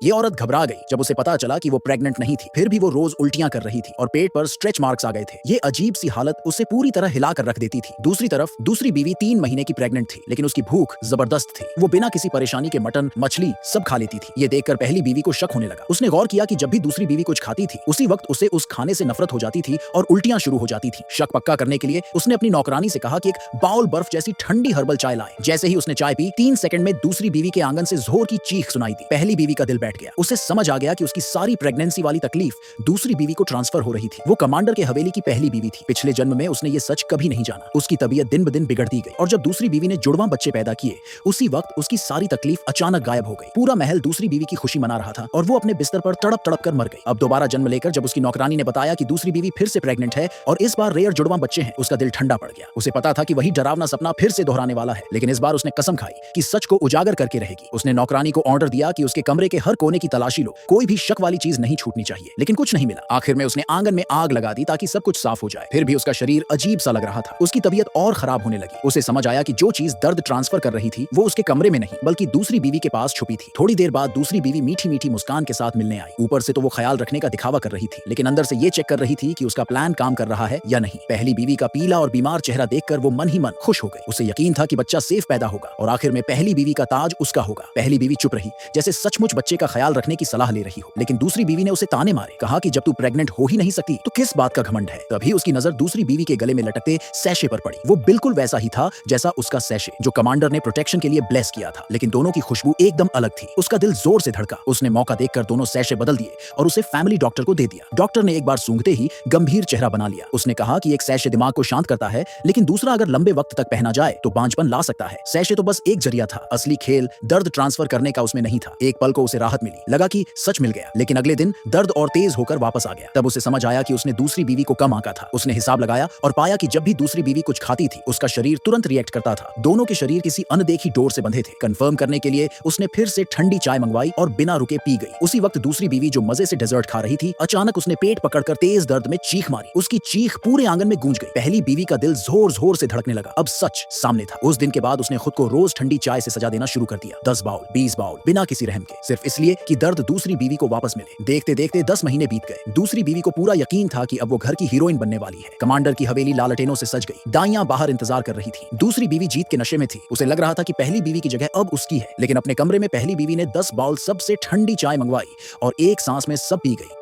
ये औरत घबरा गई जब उसे पता चला कि वो प्रेग्नेंट नहीं थी। फिर भी वो रोज उल्टियां कर रही थी और पेट पर स्ट्रेच मार्क्स आ गए थे। ये अजीब सी हालत उसे पूरी तरह हिला कर रख देती थी। दूसरी तरफ दूसरी बीवी 3 महीने की प्रेग्नेंट थी, लेकिन उसकी भूख जबरदस्त थी। वो बिना किसी परेशानी के मटन, मछली सब खा लेती थी। ये देखकर पहली बीवी को शक होने लगा। उसने गौर किया कि जब भी दूसरी बीवी कुछ खाती थी, उसी वक्त उसे उस खाने से नफरत हो जाती थी और उल्टियां शुरू हो जाती थी। शक पक्का करने के लिए उसने अपनी नौकरानी से कहा कि एक बाउल बर्फ जैसी ठंडी हर्बल चाय लाए। जैसे ही उसने चाय पी, 3 सेकंड में दूसरी बीवी के आंगन से जोर की चीख सुनाई दी। पहली बीवी का दिल बैठ गया। उसे समझ आ गया कि उसकी सारी प्रेगनेंसी वाली तकलीफ दूसरी बीवी को ट्रांसफर हो रही थी। वो कमांडर के हवेली की पहली बीवी थी। पिछले जन्म में उसने ये सच कभी नहीं जाना। उसकी तबीयत दिन ब दिन बिगड़ती गई और जब दूसरी बीवी ने जुड़वां बच्चे पैदा किए, उसी वक्त उसकी सारी तकलीफ अचानक गायब हो गई। पूरा महल दूसरी बीवी की खुशी मना रहा था और वो अपने बिस्तर पर तड़प तड़प कर मर गई। अब दोबारा जन्म लेकर जब उसकी नौकरानी ने बताया कि दूसरी बीवी फिर से प्रेग्नेंट है और इस बार रेयर जुड़वां बच्चे हैं, उसका दिल ठंडा पड़ गया। उसे पता था कि वही डरावना सपना फिर से दोहराने वाला है, लेकिन इस बार उसने कसम खाई कि सच को उजागर करके रहेगी। उसने नौकरानी को ऑर्डर दिया कि उसके कमरे के हर कोने की तलाशी लो, कोई भी शक वाली चीज नहीं छूटनी चाहिए। लेकिन कुछ नहीं मिला। आखिर में उसने आंगन में आग लगा दी ताकि सब कुछ साफ हो जाए। फिर भी उसका शरीर अजीब सा लग रहा था। उसकी तबीयत और खराब होने लगी। उसे समझ आया कि जो चीज दर्द ट्रांसफर कर रही थी वो उसके कमरे में नहीं बल्कि दूसरी बीवी के पास छुपी थी। थोड़ी देर बाद दूसरी बीवी मीठी मीठी मुस्कान के साथ मिलने आई। ऊपर से तो वो ख्याल रखने का दिखावा कर रही थी, लेकिन अंदर से ये चेक कर रही थी कि उसका प्लान काम कर रहा है या नहीं। पहली बीवी का पीला और बीमार चेहरा देखकर वो मन ही मन खुश हो गई। उसे यकीन था कि बच्चा सेफ पैदा होगा और आखिर में पहली बीवी का ताज उसका होगा। पहली बीवी चुप रही, जैसे सचमुच बच्चे का ख्याल रखने की सलाह ले रही हो। लेकिन दूसरी बीवी ने उसे ताने मारे, कहा कि जब तू प्रेग्नेंट हो ही नहीं सकती तो किस बात का घमंड है। तभी उसकी नजर दूसरी बीवी के गले में लटकते सैशे पर पड़ी। वो बिल्कुल वैसा ही था जैसा उसका सैशे जो कमांडर ने प्रोटेक्शन के लिए ब्लेस किया था, लेकिन दोनों की खुशबू एकदम अलग थी। उसका दिल जोर से धड़का। उसने मौका देखकर दोनों सैशे बदल दिए और उसे फैमिली डॉक्टर को दे दिया। डॉक्टर ने एक बार सूंघते ही गंभीर चेहरा बना लिया। उसने कहा कि एक सैशे दिमाग को शांत करता है, लेकिन दूसरा अगर लंबे वक्त तक पहना जाए तो बांझपन ला सकता है। सैशे तो बस एक जरिया था, असली खेल दर्द ट्रांसफर करने का उसमें नहीं था। एक पल को उसे राहत मिली, लगा कि सच मिल गया, लेकिन अगले दिन दर्द और तेज होकर वापस आ गया। तब उसे समझ आया कि उसने दूसरी बीवी को कम आंका था। उसने हिसाब लगाया और पाया कि जब भी दूसरी बीवी कुछ खाती थी उसका शरीर तुरंत रिएक्ट करता था। दोनों के शरीर किसी अनदेखी डोर से बंधे थे। कंफर्म करने के लिए उसने फिर से ठंडी चाय मंगवाई और बिना रुके पी गई। उसी वक्त दूसरी बीवी जो मजे से डेजर्ट खा रही थी, अचानक उसने पेट पकड़कर तेज दर्द में चीख मारी। उसकी चीख पूरे आंगन में गूंज गई। पहली बीवी का दिल जोर जोर से धड़कने लगा। अब सच सामने था। उस दिन के बाद उसने खुद को रोज ठंडी चाय से सजा देना शुरू कर दिया। 10 बाउल 20 बाउल बिना किसी रहम के, सिर्फ इसलिए कि दर्द दूसरी बीवी को वापस मिले। देखते देखते 10 महीने बीत गए। दूसरी बीवी को पूरा यकीन था कि अब वो घर की हीरोइन बनने वाली है। कमांडर की हवेली लालटेनों से सज गई। दाइयां बाहर इंतजार कर रही थी। दूसरी बीवी जीत के नशे में थी। उसे लग रहा था कि पहली बीवी की जगह अब उसकी है, लेकिन अपने कमरे में पहली बीवी ने 10 बाउल सबसे ठंडी चाय मंगवाई और एक सांस में सब पी गई।